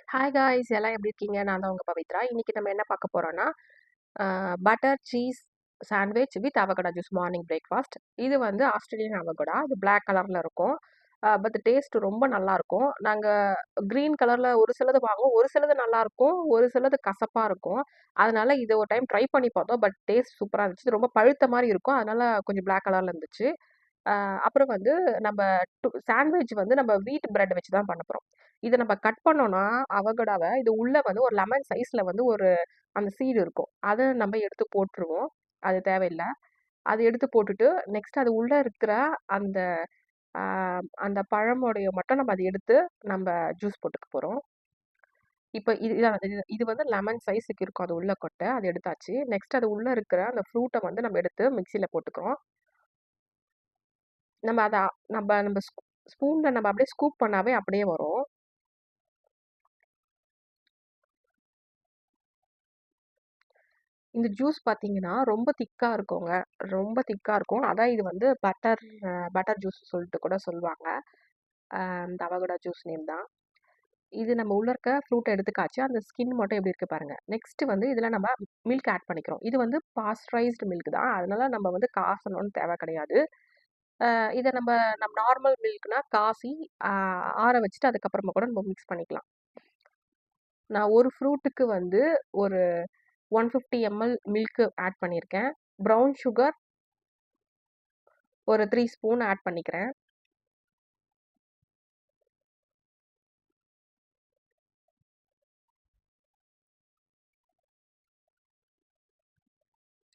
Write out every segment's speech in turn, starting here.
Hi guys எல்லாம் எப்படி இருக்கீங்க? நான் தான் உங்க பவித்ரா. இன்னைக்கு நம்ம என்ன பார்க்க போறோம்னா, butter cheese sandwich with avocado juice morning breakfast. இது வந்து ஆஸ்திரேலியன் அவகடா. இது பிளாக் கலர்ல இருக்கும். பட் டேஸ்ட் ரொம்ப நல்லா இருக்கும். நாங்க கிரீன் கலர்ல ஒரு சிலது வாங்குவோம். ஒரு சிலது நல்லா இருக்கும். ஒரு சிலது கசப்பா இருக்கும். அதனால இது ஒரு டைம் ட்ரை பண்ணி பார்த்தோம். பட் டேஸ்ட் சூப்பரா இருந்துச்சு. இது ரொம்ப பழுத்த மாரி இருக்கும். அதனால கொஞ்சம் பிளாக் கலர்ல இருந்துச்சு. அப்புறம் வந்து நம்ம சாண்ட்விச் வந்து நம்ம வீட் பிரெட் வச்சு தான் பண்ண போறோம். இத நம்ம கட் பண்ணோம்னா, அவகடாவ இது உள்ள வந்து ஒரு லெமன் சைஸ்ல வந்து ஒரு அந்த சீடு இருக்கும். அத நம்ம எடுத்து போட்டுருவோம். அது தேவையில்ல. அத எடுத்து போட்டுட்டு, நெக்ஸ்ட் அது உள்ள இருக்கிற அந்த அ அந்த பழமோடைய மட்டும் நம்ம அத எடுத்து நம்ப ஜூஸ் போட்டுக்க போறோம். இப்ப இது வந்து லெமன் சைஸ்க்கு இருக்கும். அது உள்ள கொட்ட. அத எடுத்தாச்சு. நெக்ஸ்ட் அது உள்ள இருக்கிற அந்த ஃப்ரூட்ட வந்து நம்ம எடுத்து மிக்ஸில போட்டுக்கிறோம். நம்ம அத நம்ப நம்ப ஸ்பூன்ல நம்ம அப்படியே ஸ்கூப் பண்ணாவே அப்படியே வரும். இந்த ஜூஸ் பார்த்தீங்கன்னா, ரொம்ப திக்கா இருக்குங்க. ரொம்ப திக்கா இருக்கும். அதான் இது வந்து பட்டர் ஜூஸ் சொல்லிட்டு கூட சொல்லுவாங்க. இந்த அவகோடா ஜூஸ் நேம் தான். இது நம்ம உள்ள இருக்க ஃப்ரூட்ட எடுத்துக்காச்சு. அந்த ஸ்கின் மட்டும் எப்படி இருக்கு பாருங்க. நெக்ஸ்ட் வந்து இதுல நம்ம மில்க் ஆட் பண்ணிக்கிறோம். இது வந்து பாஸ்டரைஸ்டு மில்க் தான். அதனால நம்ம வந்து காசணும்னு தேவை கிடையாது. இத நம்ம நார்மல் மில்க்னா காசி அ ஆற வச்சுட்டு அதுக்கப்புறமா கூட நம்ம மிக்ஸ் பண்ணிக்கலாம். நான் ஒரு ஃப்ரூட்டுக்கு வந்து ஒரு 150 எம்எல் மில்க் ஆட் பண்ணியிருக்கேன். ப்ரவுன் சுகர் ஒரு 3 ஸ்பூன் ஆட் பண்ணிக்கிறேன்.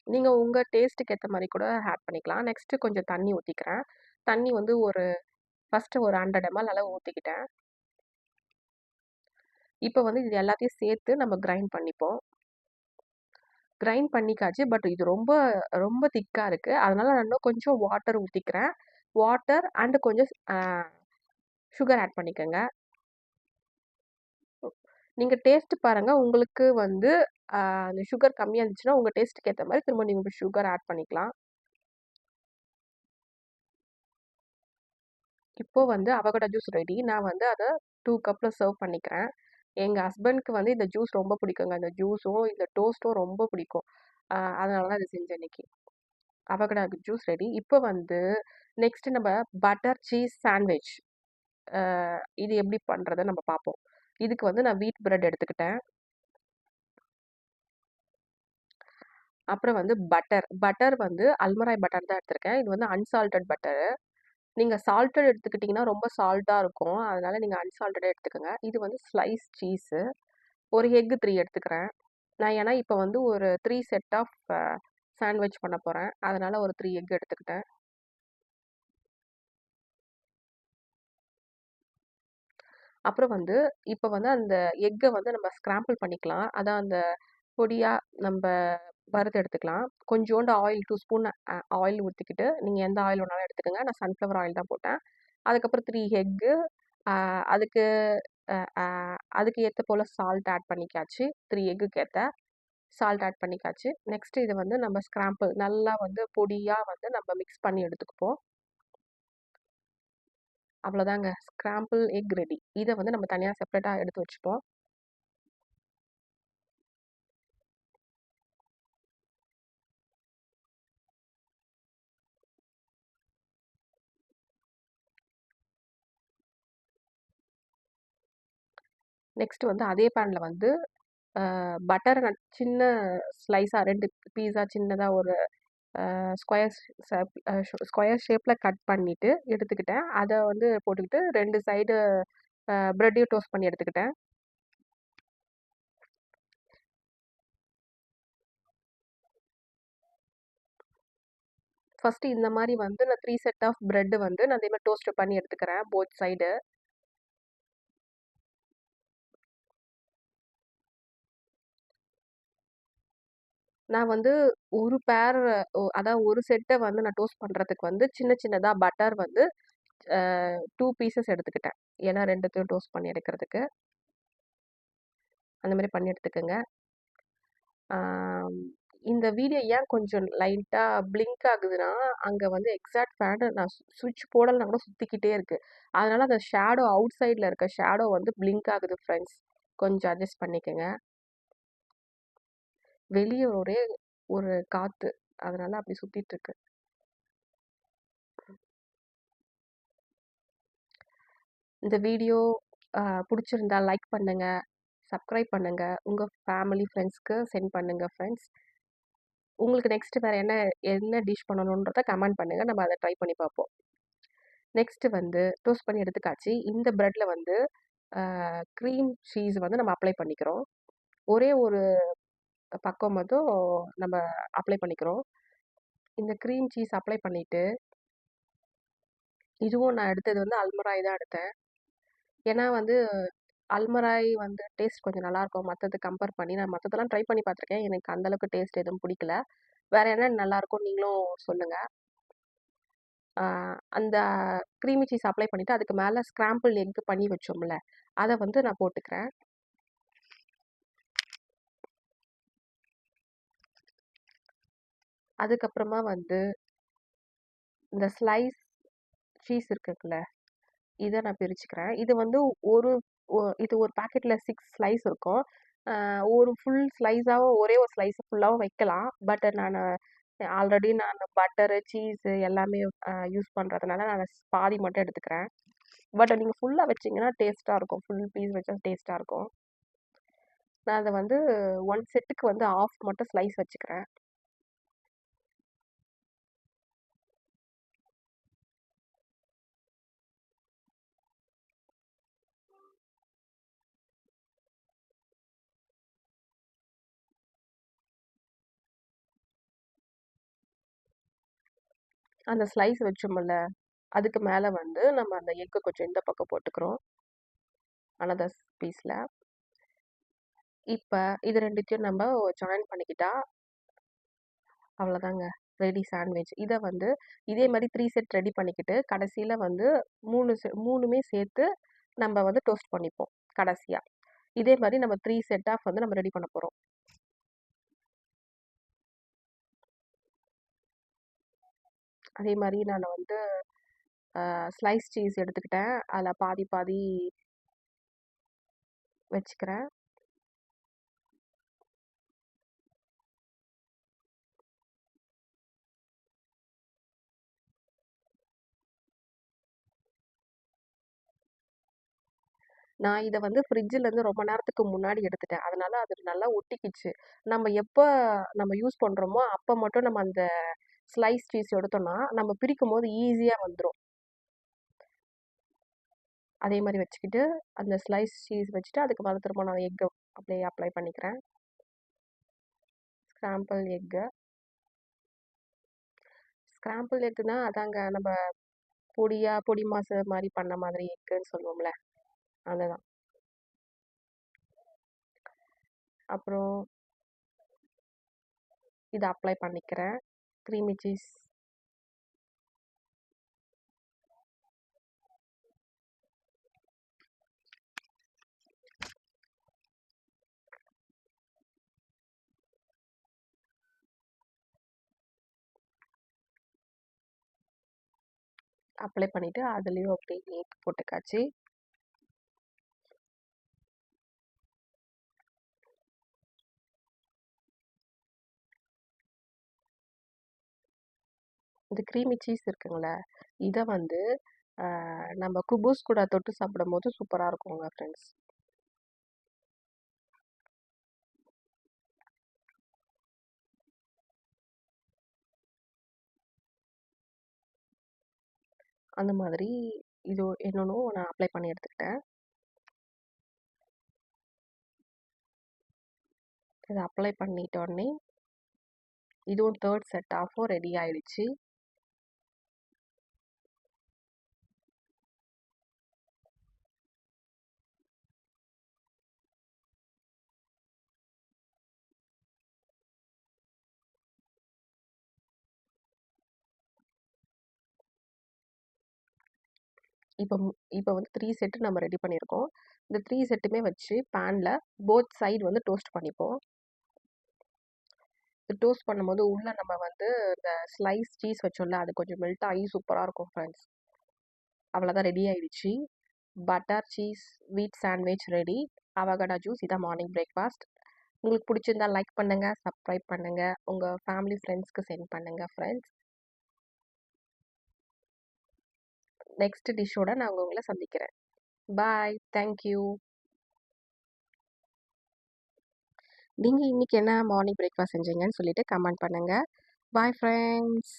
நீங்க உங்க டேஸ்ட்டுக்கு ஏத்த மாரி கூட ஆட் பண்ணிக்கலாம். நெக்ஸ்ட் கொஞ்சம் தண்ணி ஊத்திக்கிறேன். தண்ணி வந்து ஃபர்ஸ்ட்டு ஒரு 100 எம்எல் அளவு ஊத்திக்கிட்டேன். இப்ப வந்து இது எல்லாத்தையும் சேர்த்து நம்ம கிரைண்ட் பண்ணிப்போம். கிரைண்ட் பண்ணிக்காச்சு. பட் இது ரொம்ப ரொம்ப திக்கா இருக்கு. அதனால நான் இன்னும் கொஞ்சம் வாட்டர் ஊத்திக்கிறேன். வாட்டர் அண்ட் கொஞ்சம் சுகர் ஆட் பண்ணிக்கங்க. நீங்க டேஸ்ட் பாருங்க. உங்களுக்கு வந்து அந்த சுகர் கம்மியா இருந்துச்சுன்னா, உங்க டேஸ்ட்டுக்கு ஏத்த மாரி திரும்ப நீங்க சுகர் ஆட் பண்ணிக்கலாம். இப்போ வந்து அவகோடா ஜூஸ் ரெடி. நான் வந்து அத 2 கப்ல சர்வ் பண்ணிக்கிறேன். எங்க ஹஸ்பண்ட்க்கு வந்து இந்த ஜூஸ் ரொம்ப பிடிக்குங்க. இந்த ஜூஸும், இந்த டோஸ்ட்டும் ரொம்ப பிடிக்கும். அதனால தான் இத செஞ்சேன் இன்னைக்கு. Avocado juice ready. இப்போ வந்து நெக்ஸ்ட் நம்ம பட்டர் சீஸ் சாண்ட்விச். அ இது எப்படி பண்றதுன்னு நம்ம பார்ப்போம். இதுக்கு வந்து நான் வீட் பிரெட் எடுத்துக்கிட்டேன். அப்புறம் வந்து பட்டர். பட்டர் வந்து அல்மராய் பட்டர் தான் எடுத்திருக்கேன். இது வந்து அன்சால்டட் பட்டர். நீங்க சால்ட்டட் எடுத்துக்கிட்டீங்கன்னா, ரொம்ப சால்ட்டா இருக்கும். அதனால நீங்க அன்சால்ட்டடே எடுத்துக்கங்க. இது வந்து ஸ்லைஸ் சீஸு. ஒரு எக் 3 எடுத்துக்கிறேன். நான் ஏன்னா இப்ப வந்து ஒரு 3 செட் ஆஃப் சாண்ட்விச் பண்ண போறேன். அதனால ஒரு 3 எக் எடுத்துக்கிட்டேன். அப்புறம் வந்து இப்ப வந்து அந்த எக்க வந்து நம்ம ஸ்கிராம்பிள் பண்ணிக்கலாம். அதான் அந்த பொடியா நம்ப வறுத்து எடுத்துக்கலாம். கொஞ்சோண்டு ஆயில் 2 ஸ்பூன் ஆயில் ஊத்திக்கிட்டு, நீங்க எந்த ஆயில் வேணாலும் எடுத்துக்கங்க. நான் சன்ஃப்ளவர் ஆயில் தான் போட்டேன். அதுக்கப்புறம் 3 எக்கு அ அதுக்கு அ அ அதுக்கு ஏத்த போல சால்ட் ஆட் பண்ணிக்காச்சு. 3 எக்குக்கு ஏத்த சால்ட் ஆட் பண்ணிக்காச்சு. நெக்ஸ்ட் இத வந்து நம்ம ஸ்கிராம்பிள் நல்லா வந்து பொடியா வந்து நம்ம மிக்ஸ் பண்ணி எடுத்துக்குப்போம். அவ்வளோதாங்க. Scramble egg ready. இத வந்து நம்ம தனியா செப்பரேட்டா எடுத்து வச்சுப்போம். நெக்ஸ்ட் வந்து அதே பேன்ல வந்து பட்டர நான் சின்ன ஸ்லைஸா 2 பீஸா சின்னதா ஒரு ஸ்கொயர் ஸ்கொயர் ஷேப்ல கட் பண்ணிட்டு எடுத்துக்கிட்டேன். அத வந்து போட்டுக்கிட்டு 2 சைடு பிரெட்டையும் டோஸ்ட் பண்ணி எடுத்துக்கிட்டேன். ஃபர்ஸ்ட் இந்த மாரி வந்து நான் 3 செட் ஆஃப் பிரெட் வந்து நான் அதே மாரி டோஸ்ட் பண்ணி எடுத்துக்கிறேன் போத் சைடு. நான் வந்து ஒரு பேர் அதான் ஒரு செட்ட வந்து நான் டோஸ்ட் பண்றதுக்கு வந்து சின்ன சின்னதா பட்டர் வந்து 2 பீசஸ் எடுத்துக்கிட்டேன். ஏன்னா 2த்தையும் டோஸ்ட் பண்ணி எடுக்கிறதுக்கு. அந்த மாரி பண்ணி எடுத்துக்கங்க. ஆம், இந்த வீடியோ ஏன் கொஞ்சம் லைட்டா பிளிங்க் ஆகுதுன்னா, அங்க வந்து எக்ஸாக்ட் ஃபேன் நான் ஸ்விட்ச் போடலனா கூட சுத்திக்கிட்டே இருக்கு. அதனால அந்த ஷேடோ அவுட் சைட்ல இருக்க ஷேடோ வந்து பிளிங்க் ஆகுது ஃப்ரெண்ட்ஸ். கொஞ்சம் அட்ஜஸ்ட் பண்ணிக்கோங்க. வெளியே ஒரே ஒரு காற்று, அதனால அப்படி சுற்றிட்டு இருக்கு. இந்த வீடியோ பிடிச்சிருந்தா லைக் பண்ணுங்க, சப்ஸ்கிரைப் பண்ணுங்க, உங்கள் ஃபேமிலி ஃப்ரெண்ட்ஸ்க்கு சென்ட் பண்ணுங்க ஃப்ரெண்ட்ஸ். உங்களுக்கு நெக்ஸ்ட் வேறு என்ன என்ன டிஷ் பண்ணணுன்றத கமெண்ட் பண்ணுங்க, நம்ம அதை ட்ரை பண்ணி பார்ப்போம். நெக்ஸ்ட் வந்து டோஸ்ட் பண்ணி எடுத்துக்காச்சு. இந்த ப்ரெட்ல வந்து க்ரீம் சீஸ் வந்து நம்ம அப்ளை பண்ணிக்கிறோம். ஒரே ஒரு பக்கம் மட்டும் நம்ம அப்ளை பண்ணிக்கிறோம். இந்த க்ரீம் சீஸ் அப்ளை பண்ணிட்டு, இதுவும் நான் எடுத்தது வந்து அல்மராய் தான் எடுத்தேன். ஏன்னா வந்து அல்மராய் வந்து டேஸ்ட் கொஞ்சம் நல்லாயிருக்கும் மற்றது கம்பேர் பண்ணி. நான் மற்றதெல்லாம் ட்ரை பண்ணி பார்த்துருக்கேன், எனக்கு அந்தளவுக்கு டேஸ்ட் எதுவும் பிடிக்கல. வேறு என்ன நல்லாயிருக்கும் நீங்களும் சொல்லுங்கள். அந்த க்ரீமி சீஸ் அப்ளை பண்ணிவிட்டு அதுக்கு மேலே ஸ்க்ராம்பிள் எக் பண்ணி வச்சோம்ல, அதை வந்து நான் போட்டுக்கிறேன். அதுக்கப்புறமா வந்து இந்த ஸ்லைஸ் சீஸ் இருக்குல்ல, இதை நான் பிரிச்சுக்கிறேன். இது வந்து ஒரு இது ஒரு பாக்கெட்டில் 6 ஸ்லைஸ் இருக்கும். ஒரு ஃபுல் ஸ்லைஸாகவும் ஒரே ஒரு ஸ்லைஸ் ஃபுல்லாகவும் வைக்கலாம். பட் ஆல்ரெடி நான் பட்டரு சீஸு எல்லாமே யூஸ் பண்ணுறதுனால நான் பாதி மட்டும் எடுத்துக்கிறேன். பட் நீங்கள் ஃபுல்லாக வச்சிங்கன்னா டேஸ்ட்டாக இருக்கும், ஃபுல் பீஸ் வச்சா டேஸ்ட்டாக இருக்கும். நான் அதை வந்து 1 செட்டுக்கு வந்து ஆஃப் மட்டும் ஸ்லைஸ் வச்சுக்கிறேன். அந்த ஸ்லைஸ் வச்சோம்ல, அதுக்கு மேலே வந்து நம்ம அந்த எக்கு கொஞ்சம் இந்த பக்கம் போட்டுக்கிறோம், அனதர் பீஸில். இப்போ இது ரெண்டுத்தையும் நம்ம ஜாயின் பண்ணிக்கிட்டா அவ்வளோதாங்க, ரெடி சாண்ட்விச். இதை வந்து இதே மாதிரி 3 செட் ரெடி பண்ணிக்கிட்டு கடைசியில் வந்து 3மே சேர்த்து நம்ம வந்து டோஸ்ட் பண்ணிப்போம் கடைசியாக. இதே மாதிரி நம்ம 3 செட் ஆஃப் வந்து நம்ம ரெடி பண்ண போகிறோம். அதே மாதிரி நான் வந்து ஸ்லைஸ் சீஸ் எடுத்துக்கிட்டேன், அதில் பாதி பாதி வச்சுக்கிறேன். நான் இதை வந்து ஃப்ரிட்ஜிலேருந்து ரொம்ப நேரத்துக்கு முன்னாடி எடுத்துட்டேன், அதனால அது நல்லா ஒட்டிக்கிச்சு. நம்ம எப்போ நம்ம யூஸ் பண்ணுறோமோ அப்போ மட்டும் நம்ம அந்த ஸ்லைஸ் சீஸ் எடுத்தோம்னா நம்ம பிரிக்கும் போது ஈஸியாக வந்துடும். அதே மாதிரி வச்சுக்கிட்டு அந்த ஸ்லைஸ் சீஸ் வச்சுட்டு அதுக்கு மேலே திரும்ப நான் எக்கு அப்படியே அப்ளை பண்ணிக்கிறேன், ஸ்க்ராம்பிள் எக்கு. ஸ்க்ராம்பிள் எக்குனா அதாங்க நம்ம பொடி மாசு மாதிரி பண்ண மாதிரி எக்குன்னு சொல்லுவோம்ல, அதுதான். அப்புறம் இதை அப்ளை பண்ணிக்கிறேன், க்ரீமி சீஸ். அப்ளை பண்ணிவிட்டு அதுலேயும் அப்படியே எக் போட்டுக்காச்சு. இந்த க்ரீமி சீஸ் இருக்குங்களே, இதை வந்து நம்ம குபூஸ் கூட தொட்டு சாப்பிடும் போது சூப்பராக இருக்குங்க ஃப்ரெண்ட்ஸ். அந்த மாதிரி இது என்னொன்னும் நான் அப்ளை பண்ணி எடுத்துக்கிட்டேன். இதை அப்ளை பண்ணிட்டோடனே இதுவும் 3rd செட் ஆஃபும் ரெடி ஆயிடுச்சு. இப்போ இப்போ வந்து 3 செட்டு நம்ம ரெடி பண்ணியிருக்கோம். இந்த 3 செட்டுமே வச்சு பேனில் போத் சைடு வந்து டோஸ்ட் பண்ணிப்போம். இது டோஸ்ட் பண்ணும்போது உள்ளே நம்ம வந்து இந்த ஸ்லைஸ் சீஸ் வச்சோம்ல, அது கொஞ்சம் மெல்ட் ஆகி சூப்பராக இருக்கும் ஃப்ரெண்ட்ஸ். அவ்வளோதான், ரெடி ஆயிடுச்சு. பட்டர் சீஸ் வீட் சாண்ட்விச் ரெடி. அவகடா ஜூஸ். இதான் மார்னிங் பிரேக்ஃபாஸ்ட். உங்களுக்கு பிடிச்சிருந்தா லைக் பண்ணுங்கள், சப்ஸ்கிரைப் பண்ணுங்கள், உங்கள் ஃபேமிலி ஃப்ரெண்ட்ஸ்க்கு சென்ட் பண்ணுங்கள் ஃப்ரெண்ட்ஸ். நெக்ஸ்ட் டிஷ்ஷோட நான் உங்களை சந்திக்கிறேன். பாய். தேங்க்யூ. நீங்கள் இன்றைக்கி என்ன மார்னிங் பிரேக்ஃபாஸ்ட் செஞ்சீங்கன்னு சொல்லிட்டு கமெண்ட் பண்ணுங்கள். Bye friends.